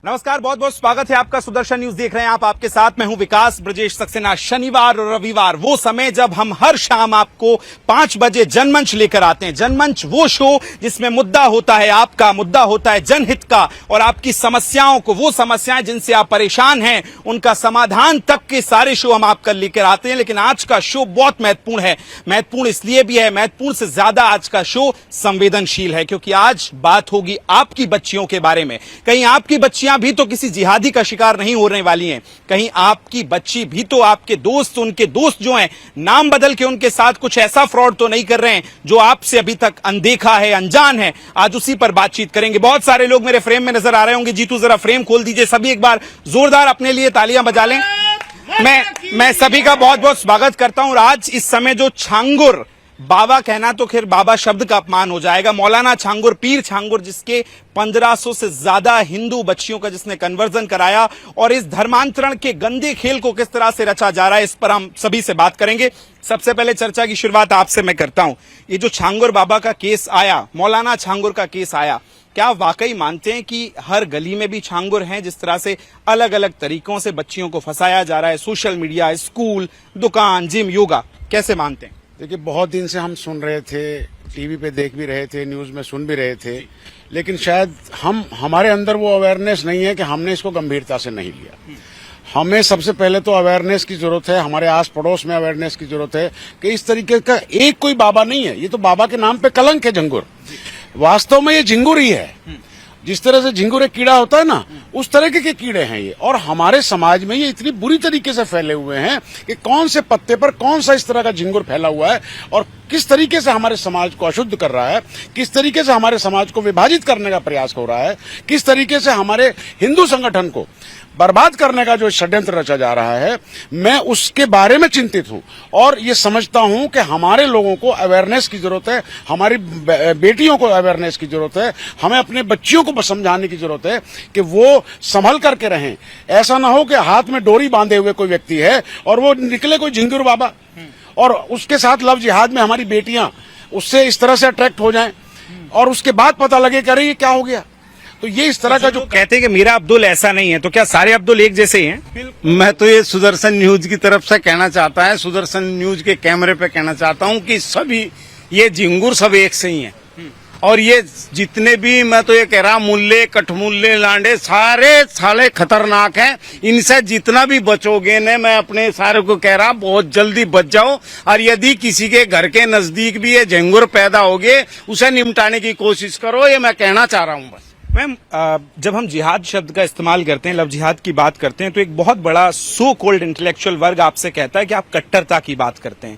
नमस्कार, बहुत बहुत स्वागत है आपका। सुदर्शन न्यूज देख रहे हैं आप, आपके साथ मैं हूं विकास ब्रजेश सक्सेना। शनिवार और रविवार वो समय जब हम हर शाम आपको 5 बजे जनमंच लेकर आते हैं। जनमंच वो शो जिसमें मुद्दा होता है आपका, मुद्दा होता है जनहित का, और आपकी समस्याओं को, वो समस्याएं जिनसे आप परेशान हैं, उनका समाधान तक के सारे शो हम आपका लेकर आते हैं। लेकिन आज का शो बहुत महत्वपूर्ण है। महत्वपूर्ण इसलिए भी है, महत्वपूर्ण से ज्यादा आज का शो संवेदनशील है, क्योंकि आज बात होगी आपकी बच्चियों के बारे में। कहीं आपकी बच्चियां भी तो किसी जिहादी का शिकार नहीं होने वाली हैं, कहीं आपकी बच्ची भी तो आपके दोस्त, उनके दोस्त जो हैं, नाम बदल के उनके साथ कुछ ऐसा फ्रॉड तो नहीं कर रहे हैं जो आपसे अभी तक अनदेखा है, अनजान है। आज उसी पर बातचीत करेंगे। बहुत सारे लोग मेरे फ्रेम में नजर आ रहे होंगे। जीतू जरा फ्रेम खोल दीजिए। सभी एक बार जोरदार अपने लिए तालियां बजा लें। मैं सभी का बहुत बहुत स्वागत करता हूं। और आज इस समय जो छांगुर बाबा, कहना तो खैर बाबा शब्द का अपमान हो जाएगा, मौलाना छांगुर, पीर छांगुर, जिसके 1500 से ज्यादा हिंदू बच्चियों का जिसने कन्वर्जन कराया, और इस धर्मांतरण के गंदे खेल को किस तरह से रचा जा रहा है, इस पर हम सभी से बात करेंगे। सबसे पहले चर्चा की शुरुआत आपसे मैं करता हूं। ये जो छांगुर बाबा का केस आया, मौलाना छांगुर का केस आया, क्या वाकई मानते हैं कि हर गली में भी छांगुर हैं? जिस तरह से अलग अलग तरीकों से बच्चियों को फंसाया जा रहा है, सोशल मीडिया, स्कूल, दुकान, जिम, योगा, कैसे मानते हैं? देखिए, बहुत दिन से हम सुन रहे थे, टीवी पे देख भी रहे थे, न्यूज में सुन भी रहे थे, लेकिन शायद हमारे अंदर वो अवेयरनेस नहीं है कि हमने इसको गंभीरता से नहीं लिया। हमें सबसे पहले तो अवेयरनेस की जरूरत है, हमारे आस पड़ोस में अवेयरनेस की जरूरत है कि इस तरीके का एक कोई बाबा नहीं है, ये तो बाबा के नाम पे कलंक है झंगुर। वास्तव में ये झिंगुर ही है। जिस तरह से झिंगुर एक कीड़ा होता है ना, उस तरह के कीड़े हैं ये। और हमारे समाज में ये इतनी बुरी तरीके से फैले हुए हैं कि कौन से पत्ते पर कौन सा इस तरह का झिंगुर फैला हुआ है, और किस तरीके से हमारे समाज को अशुद्ध कर रहा है, किस तरीके से हमारे समाज को विभाजित करने का प्रयास हो रहा है, किस तरीके से हमारे हिंदू संगठन को बर्बाद करने का जो षड्यंत्र रचा जा रहा है, मैं उसके बारे में चिंतित हूं। और ये समझता हूं कि हमारे लोगों को अवेयरनेस की जरूरत है, हमारी बेटियों को अवेयरनेस की जरूरत है, हमें अपने बच्चियों को समझाने की जरूरत है कि वो संभल करके रहें। ऐसा ना हो कि हाथ में डोरी बांधे हुए कोई व्यक्ति है और वो निकले कोई झिंगुर बाबा, और उसके साथ लव जिहाद में हमारी बेटियां उससे इस तरह से अट्रैक्ट हो जाएं, और उसके बाद पता लगे कि अरे ये क्या हो गया। तो ये इस तरह का जो कहते हैं कि मेरा अब्दुल ऐसा नहीं है, तो क्या सारे अब्दुल एक जैसे ही हैं? मैं तो ये सुदर्शन न्यूज की तरफ से कहना चाहता है, सुदर्शन न्यूज के कैमरे पे कहना चाहता हूं कि सभी ये झिंगुर सब एक से ही हैं। और ये जितने भी, मैं तो ये कह रहा, मुल्ले, कठमुल्ले, लांडे, सारे साले खतरनाक हैं। इनसे जितना भी बचोगे ने, मैं अपने सारे को कह रहा, बहुत जल्दी बच जाओ। और यदि किसी के घर के नजदीक भी ये झिंगुर पैदा होगे, उसे निपटाने की कोशिश करो, ये मैं कहना चाह रहा हूँ बस। मैम, जब हम जिहाद शब्द का इस्तेमाल करते हैं, लव जिहाद की बात करते हैं, तो एक बहुत बड़ा सो कॉल्ड इंटेलेक्चुअल वर्ग आपसे कहता है कि आप कट्टरता की बात करते हैं।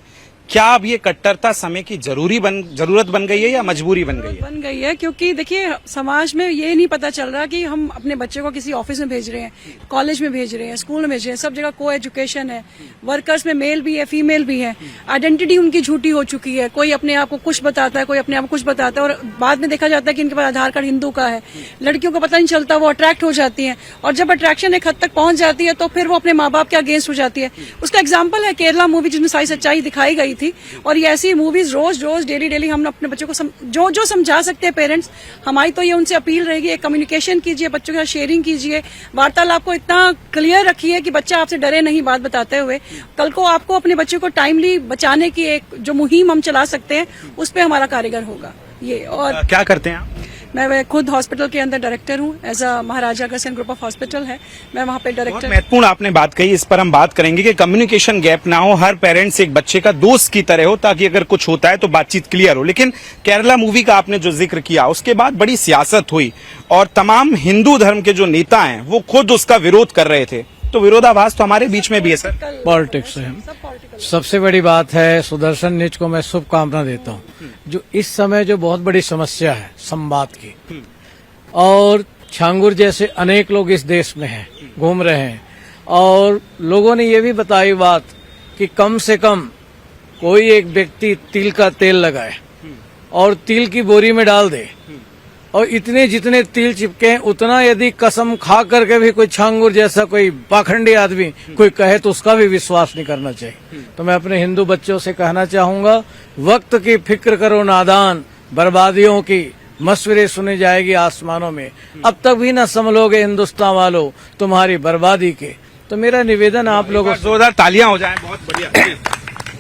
क्या अब ये कट्टरता समय की जरूरत बन गई है या मजबूरी बन गई है? बन गई है, क्योंकि देखिए समाज में ये नहीं पता चल रहा कि हम अपने बच्चे को किसी ऑफिस में भेज रहे हैं, कॉलेज में भेज रहे हैं, स्कूल में भेज रहे हैं, सब जगह को एजुकेशन है, वर्कर्स में मेल भी है, फीमेल भी है। आइडेंटिटी उनकी झूठी हो चुकी है, कोई अपने आप को कुछ बताता है, कोई अपने आप को कुछ बताता है, और बाद में देखा जाता है कि इनके पास आधार कार्ड हिंदू का है। लड़कियों को पता नहीं चलता, वो अट्रैक्ट हो जाती है, और जब अट्रैक्शन एक हद तक पहुंच जाती है तो फिर वो अपने माँ बाप के अगेंस्ट हो जाती है। उसका एग्जाम्पल है केरला मूवी, जिसमें सारी सच्चाई दिखाई गई थी। और ये ऐसी मूवीज रोज रोज डेली हम अपने बच्चों को जो समझा सकते हैं पेरेंट्स, हमारी तो ये उनसे अपील रहेगी, कम्युनिकेशन कीजिए, बच्चों के साथ शेयरिंग कीजिए, वार्तालाप को इतना क्लियर रखिए कि बच्चा आपसे डरे नहीं बात बताते हुए। कल को आपको अपने बच्चे को टाइमली बचाने की एक जो मुहिम हम चला सकते हैं, उस पर हमारा कारीगर होगा ये। और क्या करते हैं आप? मैं खुद हॉस्पिटल के अंदर डायरेक्टर हूँ, as a Maharaja Agrasen group of hospital है, मैं वहाँ पे डायरेक्टर। महत्वपूर्ण आपने बात कही, इस पर हम बात करेंगे कि कम्युनिकेशन गैप ना हो, हर पेरेंट्स एक बच्चे का दोस्त की तरह हो, ताकि अगर कुछ होता है तो बातचीत क्लियर हो। लेकिन केरला मूवी का आपने जो जिक्र किया, उसके बाद बड़ी सियासत हुई, और तमाम हिंदू धर्म के जो नेता हैं वो खुद उसका विरोध कर रहे थे। तो विरोधाभास तो हमारे बीच में भी है सर। पॉलिटिक्स है, सबसे बड़ी बात है। सुदर्शन न्यूज को मैं शुभकामना देता हूँ, जो इस समय जो बहुत बड़ी समस्या है संवाद की, और छांगुर जैसे अनेक लोग इस देश में हैं, घूम रहे हैं, और लोगों ने ये भी बताई बात कि कम से कम कोई एक व्यक्ति तिल का तेल लगाए और तिल की बोरी में डाल दे, और इतने जितने तिल चिपके हैं उतना यदि कसम खा करके भी कोई छांगुर जैसा कोई पाखंडी आदमी कोई कहे तो उसका भी विश्वास नहीं करना चाहिए। तो मैं अपने हिंदू बच्चों से कहना चाहूंगा, वक्त की फिक्र करो नादान, बर्बादियों की मशवरे सुने जाएगी आसमानों में, अब तक भी न संभलोगे हिंदुस्तान वालों तुम्हारी बर्बादी के। तो मेरा निवेदन आप लोगों से, जोरदार तालियां हो जाएं, बहुत बढ़िया।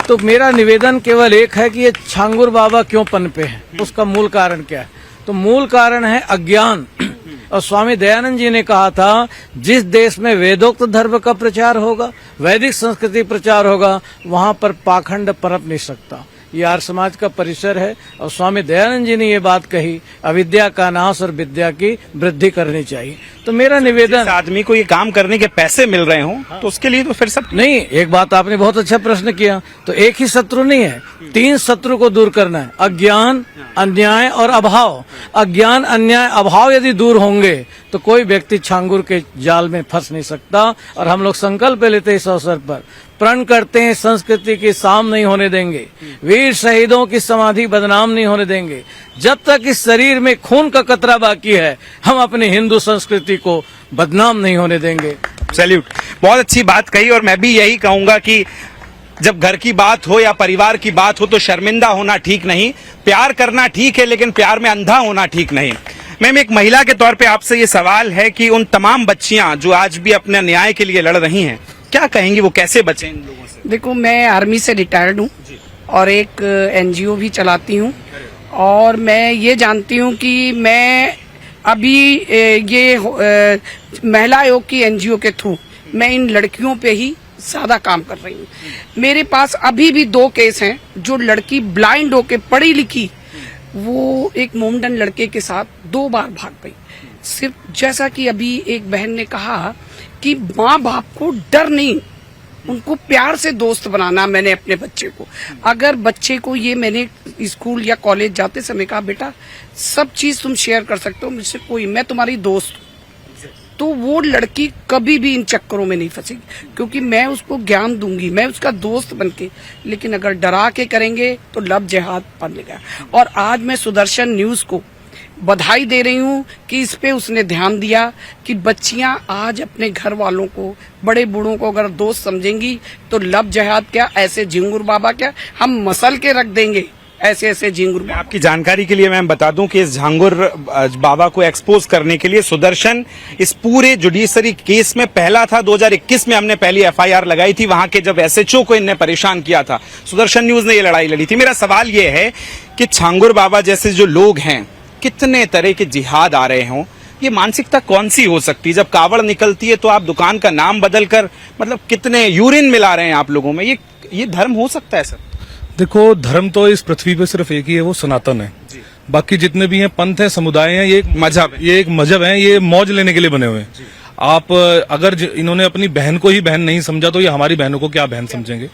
तो मेरा निवेदन केवल एक है कि ये छांगुर बाबा क्यों पनपे हैं, उसका मूल कारण क्या है? तो मूल कारण है अज्ञान। और स्वामी दयानंद जी ने कहा था, जिस देश में वेदोक्त धर्म का प्रचार होगा, वैदिक संस्कृति प्रचार होगा, वहां पर पाखंड पनप नहीं सकता। ये आर्य समाज का परिसर है और स्वामी दयानंद जी ने ये बात कही, अविद्या का नाश और विद्या की वृद्धि करनी चाहिए। तो मेरा निवेदन, आदमी को ये काम करने के पैसे मिल रहे हो तो उसके लिए तो फिर सब नहीं, एक बात आपने बहुत अच्छा प्रश्न किया। तो एक ही शत्रु नहीं है, 3 शत्रु को दूर करना है, अज्ञान, अन्याय और अभाव। अज्ञान, अन्याय, अभाव यदि दूर होंगे तो कोई व्यक्ति छांगुर के जाल में फंस नहीं सकता। और हम लोग संकल्प लेते इस अवसर पर, प्रण करते हैं संस्कृति की शाम नहीं होने देंगे, वीर शहीदों की समाधि बदनाम नहीं होने देंगे। जब तक इस शरीर में खून का कतरा बाकी है, हम अपनी हिंदू संस्कृति को बदनाम नहीं होने देंगे। सैल्यूट, बहुत अच्छी बात कही। और मैं भी यही कहूंगा कि जब घर की बात हो या परिवार की बात हो तो शर्मिंदा होना ठीक नहीं, प्यार करना ठीक है लेकिन प्यार में अंधा होना ठीक नहीं। मैम, एक महिला के तौर पे आपसे ये सवाल है कि उन तमाम बच्चियां जो आज भी अपने न्याय के लिए लड़ रही हैं, क्या कहेंगी, वो कैसे बचें इन लोगों से? देखो, मैं आर्मी से रिटायर्ड हूँ और एक एनजीओ भी चलाती हूँ, और मैं ये जानती हूँ कि मैं अभी ये महिला आयोग की एनजीओ के थ्रू मैं इन लड़कियों पे ही ज्यादा काम कर रही हूँ। मेरे पास अभी भी 2 केस हैं, जो लड़की ब्लाइंड होके पढ़ी लिखी, वो एक मोमडन लड़के के साथ 2 बार भाग गई। सिर्फ जैसा कि अभी एक बहन ने कहा कि माँ बाप को डर नहीं, उनको प्यार से दोस्त बनाना। मैंने अपने बच्चे को, अगर बच्चे को ये मैंने स्कूल या कॉलेज जाते समय कहा, बेटा सब चीज तुम शेयर कर सकते हो मुझसे, कोई, मैं तुम्हारी दोस्त हूँ, तो वो लड़की कभी भी इन चक्करों में नहीं फंसेगी, क्योंकि मैं उसको ज्ञान दूंगी, मैं उसका दोस्त बनके। लेकिन अगर डरा के करेंगे तो लब जिहाद बनेगा। और आज मैं सुदर्शन न्यूज को बधाई दे रही हूँ कि इस पे उसने ध्यान दिया कि बच्चियां आज अपने घर वालों को, बड़े बूढ़ों को अगर दोस्त समझेंगी तो लब जिहाद क्या, ऐसे झिंगुर बाबा क्या, हम मसल के रख देंगे ऐसे ऐसे झिंगुर बाबा। आपकी जानकारी के लिए मैं बता दूं कि इस झांगुर बाबा को एक्सपोज करने के लिए सुदर्शन इस पूरे जुडिशरी केस में पहला था। 2021 में हमने पहली एफआईआर लगाई थी, वहां के जब एसएचओ को इनने परेशान किया था, सुदर्शन न्यूज ने ये लड़ाई लड़ी थी। मेरा सवाल ये है कि झांगुर बाबा जैसे जो लोग हैं, कितने तरह के जिहाद आ रहे हों, ये मानसिकता कौन सी हो सकती है? जब कावड़ निकलती है तो आप दुकान का नाम बदलकर, मतलब कितने यूरिन मिला रहे हैं आप लोगों में, ये धर्म हो सकता है सर? देखो, धर्म तो इस पृथ्वी पे सिर्फ एक ही है, वो सनातन है। बाकी जितने भी हैं पंथ हैं, समुदाय हैं, ये एक मजहब है, ये मौज लेने के लिए बने हुए हैं। आप अगर इन्होंने अपनी बहन को ही बहन नहीं समझा तो ये हमारी बहनों को क्या बहन समझेंगे?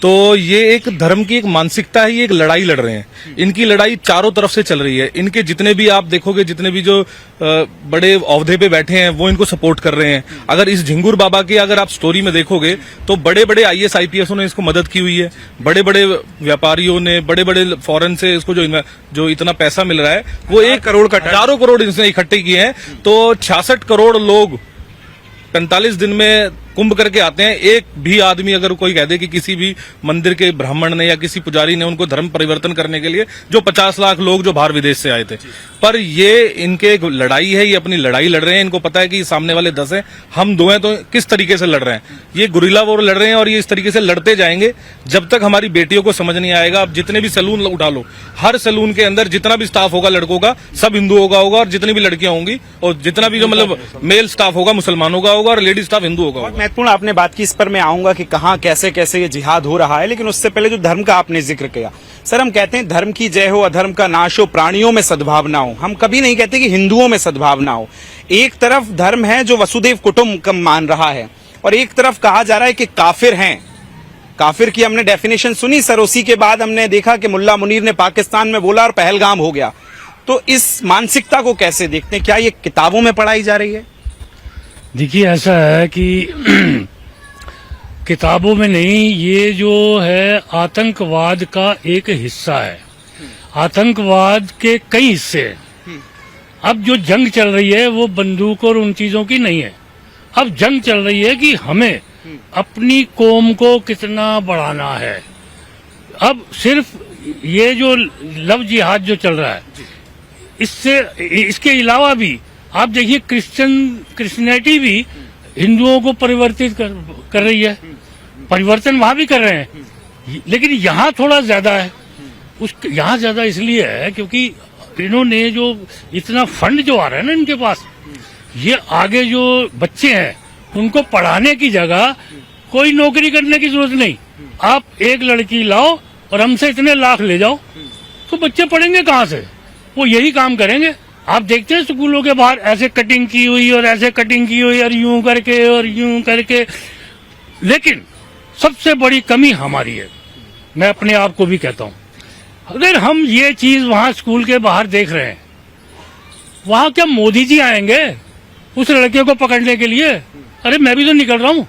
तो ये एक धर्म की एक मानसिकता है, ये एक लड़ाई लड़ रहे हैं। इनकी लड़ाई चारों तरफ से चल रही है। इनके जितने भी आप देखोगे, जितने भी जो बड़े ओहदे पे बैठे हैं, वो इनको सपोर्ट कर रहे हैं। अगर इस झिंगुर बाबा की अगर आप स्टोरी में देखोगे तो बड़े बड़े आईएएस आईपीएसओं ने इसको मदद की हुई है, बड़े बड़े व्यापारियों ने, बड़े बड़े फॉरेन से इसको जो इतना पैसा मिल रहा है, वो 1 करोड़ का, हजारों करोड़ इसने इकट्ठे किए हैं। तो 66 करोड़ लोग 45 दिन में कुंभ करके आते हैं। एक भी आदमी अगर कोई कह दे कि किसी भी मंदिर के ब्राह्मण ने या किसी पुजारी ने उनको धर्म परिवर्तन करने के लिए, जो 50 लाख लोग जो बाहर विदेश से आए थे, पर ये इनके एक लड़ाई है, ये अपनी लड़ाई लड़ रहे हैं। इनको पता है कि सामने वाले 10 हैं, हम 2 हैं, तो किस तरीके से लड़ रहे हैं। ये गुरिल्ला वॉर लड़ रहे हैं और ये इस तरीके से लड़ते जाएंगे जब तक हमारी बेटियों को समझ नहीं आएगा। आप जितने भी सैलून उठा लो, हर सैलून के अंदर जितना भी स्टाफ होगा लड़कों का, सब हिंदुओं का होगा, और जितनी भी लड़कियां होंगी और जितना भी जो मतलब मेल स्टाफ होगा मुसलमानों का होगा, और लेडी स्टाफ हिंदुओं का होगा। महत्वपूर्ण आपने बात की, इस पर मैं आऊंगा कि कहां कैसे कैसे ये जिहाद हो रहा है, लेकिन उससे पहले जो धर्म का आपने जिक्र किया, सर हम कहते हैं धर्म की जय हो, अधर्म का नाश हो, प्राणियों में सद्भावना हो। हम कभी नहीं कहते कि हिंदुओं में सद्भावना हो। एक तरफ धर्म है जो वसुदेव कुटुंबकम मान रहा है, और एक तरफ कहा जा रहा है कि काफिर हैं। काफिर की हमने डेफिनेशन सुनी सर, उसी के बाद हमने देखा कि मुल्ला मुनीर ने पाकिस्तान में बोला और पहलगाम हो गया। तो इस मानसिकता को कैसे देखते हैं? क्या ये किताबों में पढ़ाई जा रही है? देखिए, ऐसा है कि किताबों में नहीं, ये जो है आतंकवाद का एक हिस्सा है। आतंकवाद के कई हिस्से हैं। अब जो जंग चल रही है वो बंदूक और उन चीजों की नहीं है। अब जंग चल रही है कि हमें अपनी कौम को कितना बढ़ाना है। अब सिर्फ ये जो लव जिहाद जो चल रहा है, इसके अलावा भी आप देखिए क्रिश्चियनिटी भी हिंदुओं को परिवर्तित कर रही है। परिवर्तन वहां भी कर रहे हैं, लेकिन यहाँ थोड़ा ज्यादा है। यहाँ ज्यादा इसलिए है क्योंकि इन्होंने जो इतना फंड जो आ रहा है ना इनके पास, ये आगे जो बच्चे हैं उनको पढ़ाने की जगह कोई नौकरी करने की जरूरत नहीं। आप एक लड़की लाओ और हमसे इतने लाख ले जाओ, तो बच्चे पढ़ेंगे कहाँ से? वो यही काम करेंगे। आप देखते हैं स्कूलों के बाहर ऐसे कटिंग की हुई और ऐसे कटिंग की हुई और यूं करके। लेकिन सबसे बड़ी कमी हमारी है, मैं अपने आप को भी कहता हूं। अगर हम ये चीज वहां स्कूल के बाहर देख रहे हैं, वहां क्या मोदी जी आएंगे उस लड़के को पकड़ने के लिए? अरे मैं भी तो निकल रहा हूं,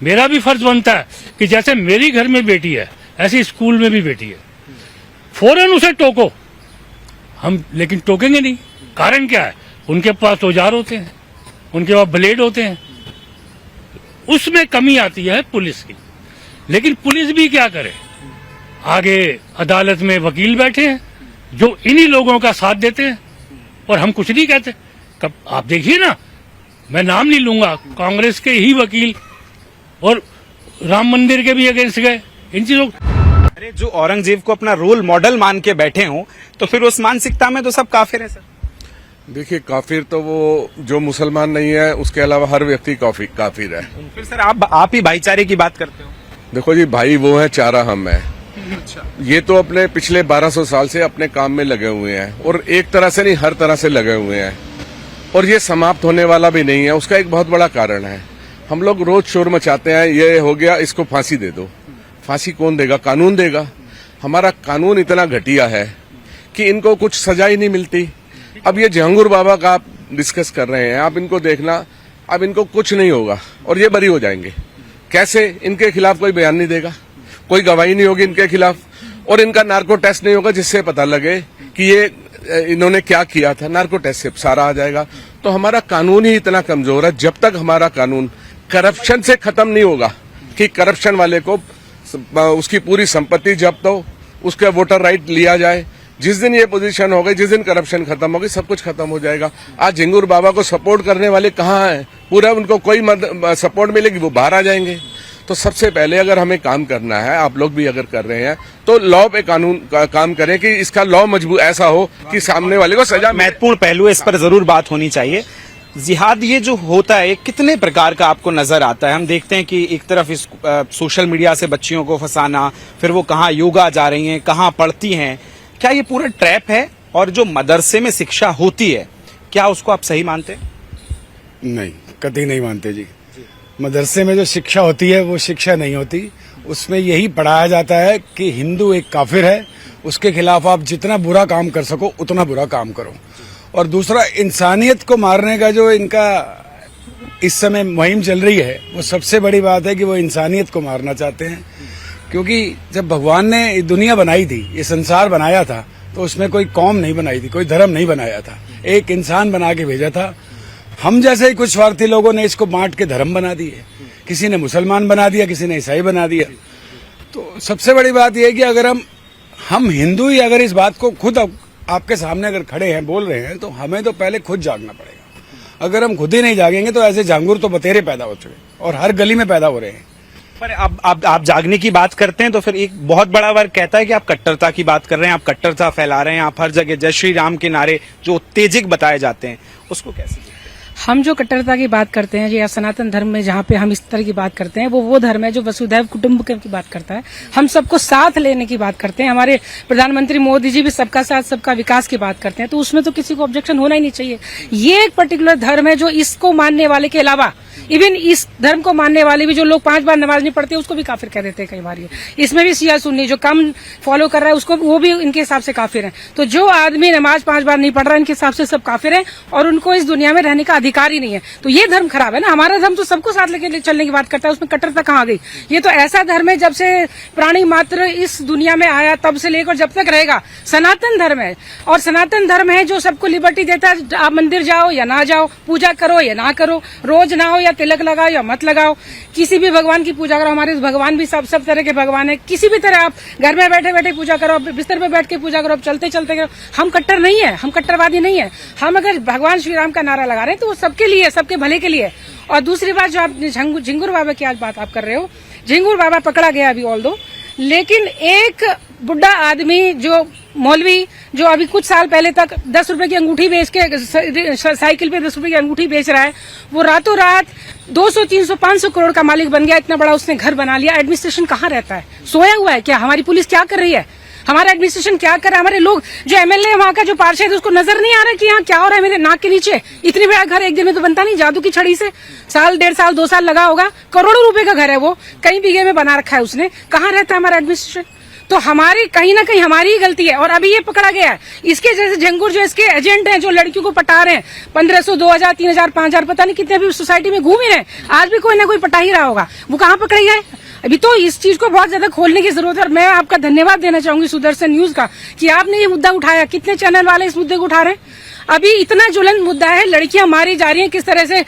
मेरा भी फर्ज बनता है कि जैसे मेरी घर में बेटी है ऐसे स्कूल में भी बेटी है, फौरन उसे टोको। हम लेकिन टोकेंगे नहीं। कारण क्या है? उनके पास औजार होते हैं, उनके पास ब्लेड होते हैं। उसमें कमी आती है पुलिस की। लेकिन पुलिस भी क्या करे? आगे अदालत में वकील बैठे हैं जो इन्हीं लोगों का साथ देते हैं और हम कुछ नहीं कहते। कब आप देखिए ना, मैं नाम नहीं लूंगा, कांग्रेस के ही वकील और राम मंदिर के भी अगेंस्ट गए इन चीजों। अरे जो औरंगजेब को अपना रोल मॉडल मान के बैठे हों, तो फिर उस मानसिकता में तो सब काफिर है सर। देखिए, काफिर तो वो जो मुसलमान नहीं है, उसके अलावा हर व्यक्ति काफिर है। फिर सर आप ही भाईचारे की बात करते हो। देखो जी, भाई वो है, चारा हम है। ये तो अपने पिछले 1200 साल से अपने काम में लगे हुए हैं और एक तरह से नहीं, हर तरह से लगे हुए हैं और ये समाप्त होने वाला भी नहीं है। उसका एक बहुत बड़ा कारण है, हम लोग रोज शोर मचाते हैं, ये हो गया, इसको फांसी दे दो। फांसी कौन देगा? कानून देगा। हमारा कानून इतना घटिया है कि इनको कुछ सजा ही नहीं मिलती। अब ये जहांगीर बाबा का आप डिस्कस कर रहे हैं, आप इनको देखना, अब इनको कुछ नहीं होगा और ये बरी हो जाएंगे। कैसे? इनके खिलाफ कोई बयान नहीं देगा, कोई गवाही नहीं होगी इनके खिलाफ और इनका नार्को टेस्ट नहीं होगा जिससे पता लगे कि ये इन्होंने क्या किया था। नार्को टेस्ट से सारा आ जाएगा। तो हमारा कानून ही इतना कमजोर है। जब तक हमारा कानून करप्शन से खत्म नहीं होगा कि करप्शन वाले को उसकी पूरी संपत्ति जब्त हो, उसका वोटर राइट लिया जाए, जिस दिन ये पोजीशन हो गई, जिस दिन करप्शन खत्म होगी, सब कुछ खत्म हो जाएगा। आज झिंगुर बाबा को सपोर्ट करने वाले कहाँ हैं? पूरा उनको कोई सपोर्ट मिलेगी, वो बाहर आ जाएंगे। तो सबसे पहले अगर हमें काम करना है, आप लोग भी अगर कर रहे हैं, तो लॉ पे कानून का काम करें कि इसका लॉ मजबूत ऐसा हो कि सामने वाले को सजा। महत्वपूर्ण पहलू, इस पर जरूर बात होनी चाहिए। जिहाद ये जो होता है कितने प्रकार का आपको नजर आता है? हम देखते हैं कि एक तरफ इस सोशल मीडिया से बच्चियों को फंसाना, फिर वो कहाँ योगा जा रही हैं, कहाँ पढ़ती हैं, क्या ये पूरा ट्रैप है? और जो मदरसे में शिक्षा होती है, क्या उसको आप सही मानते हैं? नहीं, कतई नहीं मानते जी। मदरसे में जो शिक्षा होती है वो शिक्षा नहीं होती। उसमें यही पढ़ाया जाता है कि हिंदू एक काफिर है, उसके खिलाफ आप जितना बुरा काम कर सको उतना बुरा काम करो। और दूसरा, इंसानियत को मारने का जो इनका इस समय मुहिम चल रही है, वो सबसे बड़ी बात है कि वो इंसानियत को मारना चाहते हैं। क्योंकि जब भगवान ने दुनिया बनाई थी, ये संसार बनाया था, तो उसमें कोई कौम नहीं बनाई थी, कोई धर्म नहीं बनाया था, एक इंसान बना के भेजा था। हम जैसे ही कुछ स्वार्थी लोगों ने इसको बांट के धर्म बना दिए। किसी ने मुसलमान बना दिया, किसी ने ईसाई बना दिया। तो सबसे बड़ी बात यह है कि अगर हम हिंदू ही अगर इस बात को खुद आपके सामने अगर खड़े हैं, बोल रहे हैं, तो हमें तो पहले खुद जागना पड़ेगा। अगर हम खुद ही नहीं जागेंगे तो ऐसे झांगुर तो बतेरे पैदा हो चुके और हर गली में पैदा हो रहे हैं। पर आप जागने की बात करते हैं तो फिर एक बहुत बड़ा वर्ग कहता है कि आप कट्टरता की बात कर रहे हैं, आप कट्टरता फैला रहे हैं, आप हर जगह जय श्री राम के नारे जो उत्तेजक बताए जाते हैं, उसको कैसे? हम जो कट्टरता की बात करते हैं या सनातन धर्म में जहाँ पे हम इस तरह की बात करते हैं, वो धर्म है जो वसुधैव कुटुंबकम की बात करता है। हम सबको साथ लेने की बात करते हैं। हमारे प्रधानमंत्री मोदी जी भी सबका साथ सबका विकास की बात करते हैं, तो उसमें तो किसी को ऑब्जेक्शन होना ही नहीं चाहिए। ये एक पर्टिकुलर धर्म है जो इसको मानने वाले के अलावा इवन इस धर्म को मानने वाले भी जो लोग 5 बार नमाज नहीं पढ़ते उसको भी काफिर कह देते हैं कई बार। इसमें भी शिया सुन्नी जो कम फॉलो कर रहा है उसको, वो भी इनके हिसाब से काफिर है। तो जो आदमी नमाज 5 बार नहीं पढ़ रहा है, इनके हिसाब से सब काफिर है और उनको इस दुनिया में रहने का अधिकार ही नहीं है। तो ये धर्म खराब है ना। हमारा धर्म तो सबको साथ लेके चलने की बात करता है, उसमें कट्टरता कहाँ आ गई? ये तो ऐसा धर्म है जब से प्राणी मात्र इस दुनिया में आया तब से लेकर जब तक रहेगा सनातन धर्म है। और सनातन धर्म है जो सबको लिबर्टी देता है। आप मंदिर जाओ या ना जाओ, पूजा करो या ना करो, रोज ना हो या तिलक लगाओ या मत लगाओ, किसी भी भगवान की पूजा करो, हमारे भगवान भी सब तरह के भगवान है, किसी भी तरह आप घर में बैठे बैठे पूजा करो, बिस्तर पे बैठ के पूजा करो, चलते चलते करो। हम कट्टर नहीं है, हम कट्टरवादी नहीं है। हम अगर भगवान श्री राम का नारा लगा रहे हैं तो वो सबके लिए, सबके भले के लिए। और दूसरी बात जो आप झिंगुर बाबा की आज बात आप कर रहे हो, झिंगुर बाबा पकड़ा गया अभी ऑल दो, लेकिन एक बुढ़ा आदमी जो मौलवी जो अभी कुछ साल पहले तक 10 रुपए की अंगूठी बेच के साइकिल पे 10 रुपए की अंगूठी बेच रहा है, वो रातों रात 200, 300, 500 करोड़ का मालिक बन गया, इतना बड़ा उसने घर बना लिया। एडमिनिस्ट्रेशन कहाँ रहता है? सोया हुआ है क्या? हमारी पुलिस क्या कर रही है? हमारा एडमिनिस्ट्रेशन क्या कर रहा है? हमारे लोग जो एमएलए वहाँ का जो पार्षद है उसको नजर नहीं आ रहा कि यहाँ क्या हो रहा है मेरे नाक के नीचे? इतनी बड़ा घर एक दिन में तो बनता नहीं, जादू की छड़ी से साल, 1.5 साल, 2 साल लगा होगा। करोड़ों रुपए का घर है वो, कई बीघे में बना रखा है उसने। कहाँ रहता है हमारा एडमिनिस्ट्रेशन? तो हमारी कहीं ना कहीं हमारी ही गलती है। और अभी ये पकड़ा गया है, इसके जैसे झंगुर जो इसके एजेंट हैं जो लड़कियों को पटा रहे हैं, 1500, 2000, 3000, 5000 पता नहीं कितने भी सोसाइटी में घूम ही रहे हैं, आज भी कोई ना कोई पटा ही रहा होगा। वो कहाँ पकड़े गए? अभी तो इस चीज को बहुत ज्यादा खोलने की जरूरत है। और मैं आपका धन्यवाद देना चाहूंगी सुदर्शन न्यूज का कि आपने ये मुद्दा उठाया। कितने चैनल वाले इस मुद्दे को उठा रहे हैं? अभी इतना ज्वलंत मुद्दा है, लड़कियां मारी जा रही हैं, किस तरह से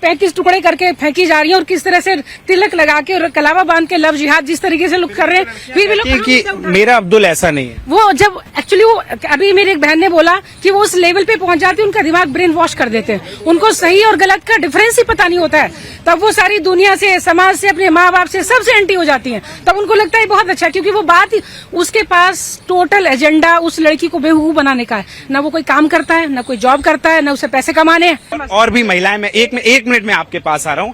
35 टुकड़े करके फेंकी जा रही हैं, और किस तरह से तिलक लगा के और कलावा बांध के लव जिहाद जिस तरीके से लोग कर रहे हैं, फिर भी लोग कि मेरा अब्दुल ऐसा नहीं है। वो जब एक्चुअली वो अभी मेरी एक बहन ने बोला कि वो उस लेवल पे पहुंच जाती है, उनका दिमाग ब्रेन वॉश कर देते हैं, उनको सही और गलत का डिफरेंस ही पता नहीं होता है। तब वो सारी दुनिया से, समाज से, अपने माँ बाप से, सबसे एंटी हो जाती हैं। तब उनको लगता है बहुत अच्छा, क्योंकि वो बात उसके पास टोटल एजेंडा उस लड़की को बेवकूफ बनाने का है। न वो कोई काम करता है, न कोई जॉब करता है, न उसे पैसे कमाने हैं। और भी महिलाएं, मैं एक मिनट में आपके पास आ रहा हूँ।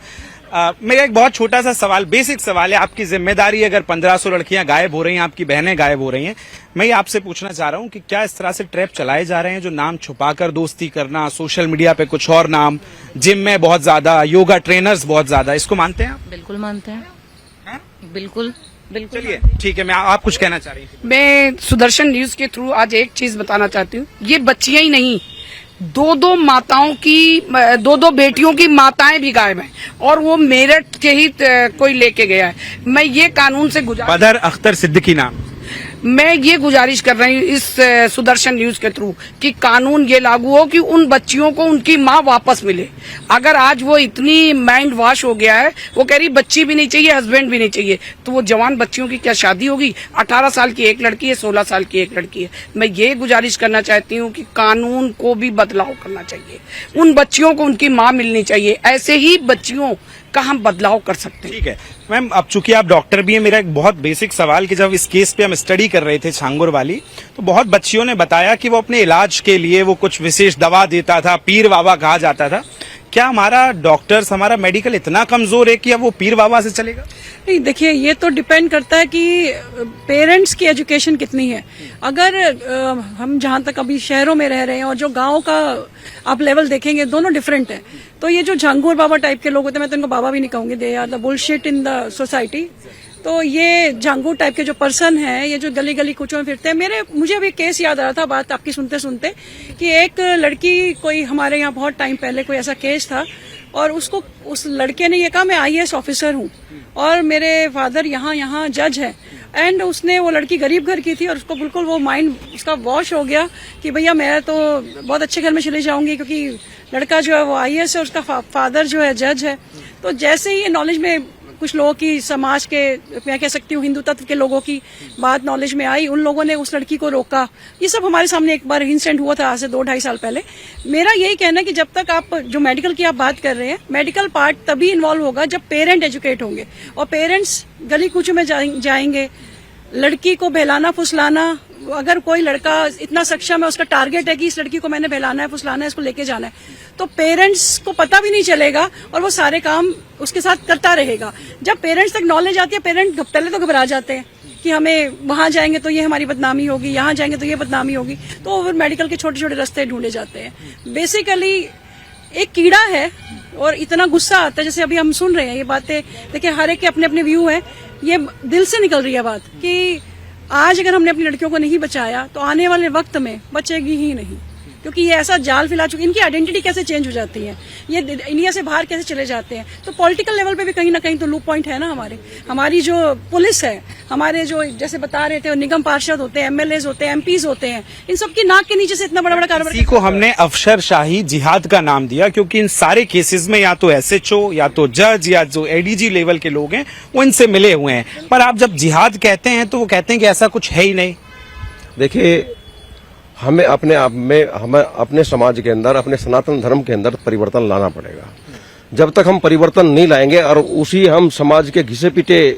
मेरा एक बहुत छोटा सा सवाल, बेसिक सवाल है। आपकी जिम्मेदारी, अगर 1500 लड़कियां गायब हो रही हैं, आपकी बहनें गायब हो रही हैं, मैं ये आपसे पूछना चाह रहा हूं कि क्या इस तरह से ट्रैप चलाए जा रहे हैं, जो नाम छुपाकर दोस्ती करना, सोशल मीडिया पे कुछ और नाम, जिम में बहुत ज्यादा, योगा ट्रेनर्स बहुत ज्यादा, इसको मानते हैं आप? बिल्कुल मानते हैं। बिल्कुल बिल्कुल। चलिए ठीक है, मैं आप कुछ कहना चाह रही हैं? मैं सुदर्शन न्यूज के थ्रू आज एक चीज बताना चाहती हूँ। ये बच्चियां ही नहीं, 2 माताओं की, 2 बेटियों की माताएं भी गायब हैं, और वो मेरठ के ही कोई लेके गया है। मैं ये कानून से बदर अख्तर सिद्दीकी नाम, मैं ये गुजारिश कर रही हूँ इस सुदर्शन न्यूज के थ्रू कि कानून ये लागू हो कि उन बच्चियों को उनकी माँ वापस मिले। अगर आज वो इतनी माइंड वॉश हो गया है, वो कह रही बच्ची भी नहीं चाहिए, हस्बैंड भी नहीं चाहिए, तो वो जवान बच्चियों की क्या शादी होगी? 18 साल की एक लड़की है, 16 साल की एक लड़की है। मैं ये गुजारिश करना चाहती हूँ कि कानून को भी बदलाव करना चाहिए, उन बच्चियों को उनकी माँ मिलनी चाहिए। ऐसे ही बच्चियों का हम बदलाव कर सकते हैं। ठीक है मैम, अब चूंकि आप डॉक्टर भी हैं, मेरा एक बहुत बेसिक सवाल कि जब इस केस पे हम स्टडी कर रहे थे छांगुर वाली, तो बहुत बच्चियों ने बताया कि वो अपने इलाज के लिए वो कुछ विशेष दवा देता था, पीर बाबा कहा जाता था। क्या हमारा डॉक्टर्स, हमारा मेडिकल इतना कमजोर है कि अब वो पीर बाबा से चलेगा? नहीं, देखिए ये तो डिपेंड करता है कि पेरेंट्स की एजुकेशन कितनी है। अगर हम जहाँ तक अभी शहरों में रह रहे हैं और जो गाँव का आप लेवल देखेंगे, दोनों डिफरेंट है। तो ये जो झांगुर बाबा टाइप के लोग होते हैं, मैं तो इनको बाबा भी नहीं कहूंगी, they are the bullshit in the society. तो ये झांगुर टाइप के जो पर्सन है, ये जो गली गली कुचों में फिरते हैं, मुझे अभी केस याद आ रहा था बात आपकी सुनते सुनते कि एक लड़की, कोई हमारे यहाँ बहुत टाइम पहले कोई ऐसा केस था, और उसको उस लड़के ने ये कहा मैं IAS ऑफिसर हूँ और मेरे फादर यहाँ जज है, एंड उसने, वो लड़की गरीब घर की थी और उसको बिल्कुल वो माइंड उसका वॉश हो गया कि भैया मैं तो बहुत अच्छे घर में चली जाऊंगी, क्योंकि लड़का जो है वो IAS है, उसका फादर जो है जज है। तो जैसे ही ये नॉलेज में कुछ लोगों की, समाज के, मैं कह सकती हूँ हिंदू तत्व के लोगों की बात नॉलेज में आई, उन लोगों ने उस लड़की को रोका। ये सब हमारे सामने एक बार इंसिडेंट हुआ था आज से 2-2.5 साल पहले। मेरा यही कहना है कि जब तक आप जो मेडिकल की आप बात कर रहे हैं, मेडिकल पार्ट तभी इन्वॉल्व होगा जब पेरेंट एजुकेट होंगे, और पेरेंट्स गली कूचों में जाएंगे। लड़की को बहलाना फुसलाना, अगर कोई लड़का इतना सक्षम है, उसका टारगेट है कि इस लड़की को मैंने बहलाना है, फुसलाना है, इसको लेके जाना है, तो पेरेंट्स को पता भी नहीं चलेगा और वो सारे काम उसके साथ करता रहेगा। जब पेरेंट्स तक नॉलेज आती है, पेरेंट पहले तो घबरा जाते हैं कि हमें वहां जाएंगे तो ये हमारी बदनामी होगी, यहाँ जाएंगे तो ये बदनामी होगी, तो फिर मेडिकल के छोटे छोटे रास्ते ढूंढे जाते हैं। बेसिकली एक कीड़ा है, और इतना गुस्सा आता है, जैसे अभी हम सुन रहे हैं ये बातें। देखिए हर एक के अपने अपने व्यू है, ये दिल से निकल रही है बात कि आज अगर हमने अपनी लड़कियों को नहीं बचाया तो आने वाले वक्त में बचेगी ही नहीं। क्योंकि ये ऐसा जाल फैला चुके, इनकी आइडेंटिटी कैसे चेंज हो जाती है, ये इंडिया से बाहर कैसे चले जाते हैं। तो पॉलिटिकल लेवल पे भी कहीं ना कहीं तो लूप पॉइंट है ना हमारी जो पुलिस है, हमारे जो जैसे बता रहे थे निगम पार्षद होते हैं, एमएलए होते हैं, एमपीज होते हैं, इन सबकी नाक के नीचे से इतना बड़ा बड़ा कारोबार। इसी को हमने अफसरशाही जिहाद का नाम दिया, क्योंकि इन सारे केसेस में या तो एसएचओ या तो जज या जो एडीजी लेवल के लोग हैं वो इनसे मिले हुए हैं। पर आप जब जिहाद कहते हैं तो वो कहते हैं कि ऐसा कुछ है ही नहीं। देखिए, हमें अपने समाज के अंदर, अपने सनातन धर्म के अंदर परिवर्तन लाना पड़ेगा। जब तक हम परिवर्तन नहीं लाएंगे और उसी हम समाज के घिसे पीटे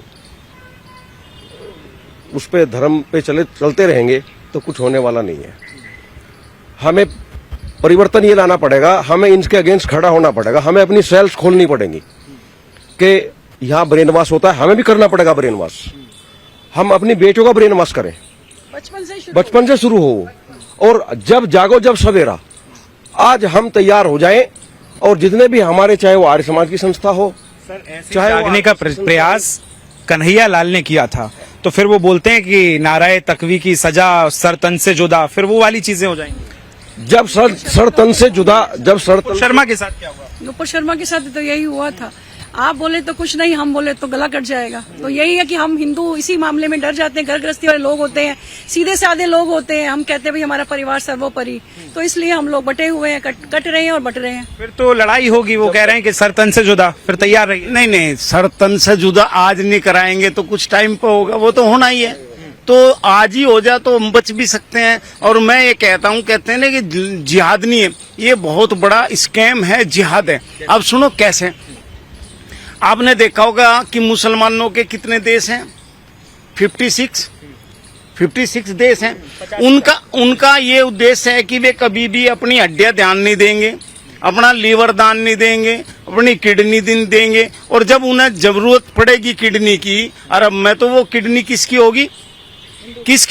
उस पे धर्म पे चलते रहेंगे तो कुछ होने वाला नहीं है। हमें परिवर्तन ये लाना पड़ेगा, हमें इनके अगेंस्ट खड़ा होना पड़ेगा, हमें अपनी सेल्स खोलनी पड़ेंगी कि यहाँ ब्रेन वॉश होता है, हमें भी करना पड़ेगा ब्रेन वॉश। हम अपनी बेटियों का ब्रेन वॉश करें, बचपन से शुरू हो, और जब जागो जब सवेरा। आज हम तैयार हो जाएं, और जितने भी हमारे, चाहे वो आर्य समाज की संस्था हो, चाहे जागने का प्रयास कन्हैया लाल ने किया था, तो फिर वो बोलते हैं कि नाराए तकवी की सजा सर तन से जुदा, फिर वो वाली चीजें हो जाएंगी। जब सर तन से जुदा, जब शर्मा के साथ क्या हुआ? नुपुर शर्मा के साथ तो यही हुआ था, आप बोले तो कुछ नहीं, हम बोले तो गला कट जाएगा। तो यही है कि हम हिंदू इसी मामले में डर जाते हैं, घर गृहस्थी वाले लोग होते हैं, सीधे साधे लोग होते हैं, हम कहते हैं भाई हमारा परिवार सर्वोपरि, तो इसलिए हम लोग बटे हुए हैं, कट रहे हैं और बट रहे हैं। फिर तो लड़ाई होगी, वो कह रहे हैं कि सर तन से जुदा, फिर तैयार रहिए। नहीं, सर तन से जुदा आज नहीं कराएंगे तो कुछ टाइम पे होगा, वो तो होना ही है। तो आज ही हो जाए तो हम बच भी सकते हैं। और मैं ये कहता हूँ, कहते हैं ना कि जिहाद नहीं है, ये बहुत बड़ा स्कैम है, जिहाद है। अब सुनो कैसे, आपने देखा होगा कि मुसलमानों के कितने देश हैं? 56 देश हैं। उनका ये उद्देश्य है कि वे कभी भी अपनी हड्डियां दान नहीं देंगे, अपना लीवर दान नहीं देंगे, अपनी किडनी नहीं देंगे, और जब उन्हें जरूरत पड़ेगी किडनी की, अरब में, तो वो किडनी किसकी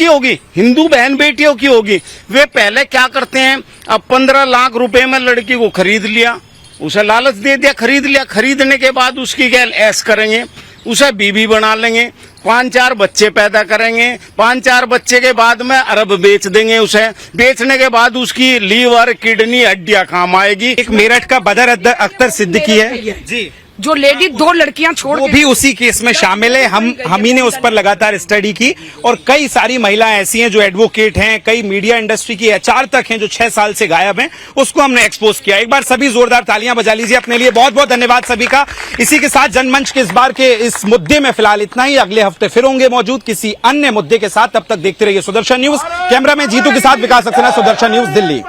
होगी? हिंदू बहन बेटियों की होगी। वे पहले क्या करते हैं, अब 15 लाख रुपए में लड़की को खरीद लिया, उसे लालच दे दिया, खरीद लिया, खरीदने के बाद उसकी क्या ऐश करेंगे, उसे बीवी बना लेंगे, 5-4 बच्चे पैदा करेंगे, 5-4 बच्चे के बाद में अरब बेच देंगे उसे, बेचने के बाद उसकी लीवर किडनी हड्डियां काम आएगी। एक मेरठ का बदर अख्तर सिद्दीकी है जी, जो लेडी 2 लड़कियां छोड़ वो भी उसी केस में शामिल है। हम ही ने उस पर लगातार स्टडी की, और कई सारी महिलाएं ऐसी हैं जो एडवोकेट हैं, कई मीडिया इंडस्ट्री की एचआर तक हैं जो 6 साल से गायब हैं, उसको हमने एक्सपोज किया। एक बार सभी जोरदार तालियां बजा लीजिए अपने लिए। बहुत बहुत धन्यवाद सभी का। इसी के साथ जनमंच के इस बार के इस मुद्दे में फिलहाल इतना ही। अगले हफ्ते फिर होंगे मौजूद किसी अन्य मुद्दे के साथ, तब तक देखते रहिए सुदर्शन न्यूज। कैमरा में जीतू के साथ विकास सक्सेना, सुदर्शन न्यूज, दिल्ली।